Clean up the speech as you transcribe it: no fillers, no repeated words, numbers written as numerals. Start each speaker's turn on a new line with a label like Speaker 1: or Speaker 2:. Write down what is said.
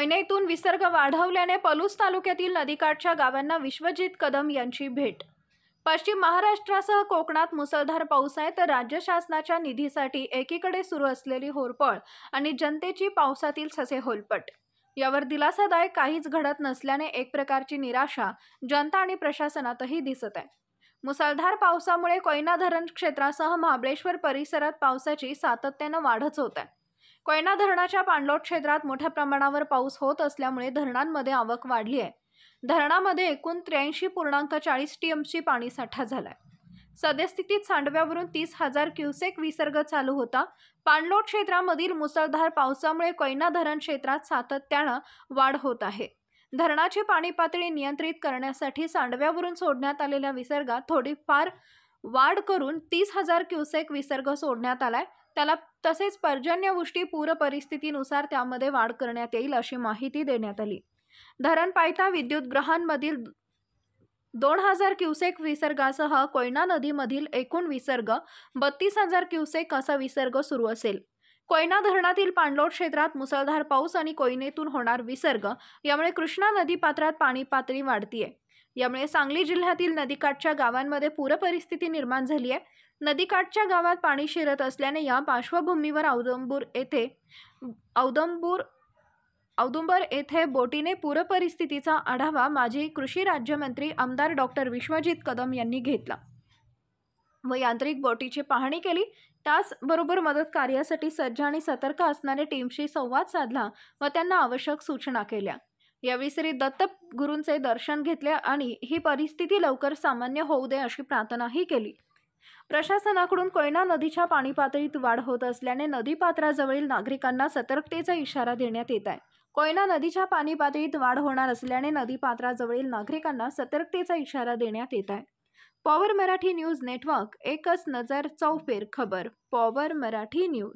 Speaker 1: कोयनेतून विसर्ग वाढवल्याने पलूस तालुक्यातील नदीकाठच्या गावांना विश्वजित कदम यांची भेट। पश्चिम महाराष्ट्रासह कोकणात मुसळधार पाऊस आहे, तर राज्य शासनाच्या निधीसाठी एकीकडे सुरू असलेली होरपळ आणि जनतेची पावसातील ससे होलपट यावर दिलासादायक काहीच घडत नसल्याने एक प्रकारची निराशा जनता आणि प्रशासनातही दिसत आहे। मुसळधार पावसामुळे कोयना धरण क्षेत्रासह महाबळेश्वर परिसरात पावसाची सातत्याने वाढच होत आहे। कोयना धरणाच्या पाणलोट क्षेत्रात मोठ्या प्रमाणावर पाऊस होत असल्यामुळे धरणांमध्ये आवक वाढली आहे। धरणामध्ये एकूण 83.40 टीएमसी पाणीसाठा झालाय। सद्यस्थितीत सांडव्यावरून 30,000 क्युसेक विसर्ग चालू होता। पाणलोट क्षेत्रामधील मुसळधार पावसामुळे कोयना धरण क्षेत्रात सातत्याने वाढ होत आहे। धरणाची पाणी पातळी नियंत्रित करण्यासाठी सांडव्यावरून सोडण्यात आलेल्या विसर्गात थोडीफार वाढ करून 30,000 क्युसेक विसर्ग सोडण्यात आलाय। त्याला तसेच पर्जन्यवृष्टी पूर परिस्थितीनुसार त्यामध्ये वाढ करण्यात येईल अशी माहिती देण्यात आली। धरण पायथा विद्युतगृहांमधील 2,000 क्युसेक विसर्गासह कोयना नदीमधील एकूण विसर्ग 32,000 क्युसेक असा विसर्ग सुरू असेल। कोयना धरणातील पाणलोट क्षेत्रात मुसळधार पाऊस आणि कोयनेतून होणार विसर्ग यामुळे कृष्णा नदी पात्रात पाणी पातळी वाढतीये। यामुळे सांगली जिल्ह्यातील नदीकाठच्या गावांमध्ये पूर परिस्थिती निर्माण झाली आहे। नदीकाठच्या गावात पाणी शिरत असल्याने या पार्श्वभूमीवर औदुंबर येथे बोटीने पूर परिस्थितीचा आढावा माजी कृषी राज्यमंत्री आमदार डॉक्टर विश्वजित कदम यांनी घेतला व यांत्रिक बोटीची पाहणी केली। त्याचबरोबर मदत कार्यासाठी सज्ज आणि सतर्क असणाऱ्या टीमशी संवाद साधला व त्यांना आवश्यक सूचना केल्या। यावेळी श्री दत्त गुरूंचे दर्शन घेतले आणि ही परिस्थिती लवकर सामान्य होऊ दे अशी प्रार्थनाही केली। प्रशासनाकडून कोयना नदीच्या पाणी पातळीत वाढ होत असल्याने नदीपात्राजवळील नागरिकांना सतर्कतेचा इशारा देण्यात येत आहे। कोयना नदीच्या पाणी पातळीत वाढ होणार असल्याने नदीपात्राजवळील नागरिकांना सतर्कतेचा इशारा देण्यात येत आहे। पॉवर मराठी न्यूज नेटवर्क, एकच नजर चौफेर खबर। Power Marathi news.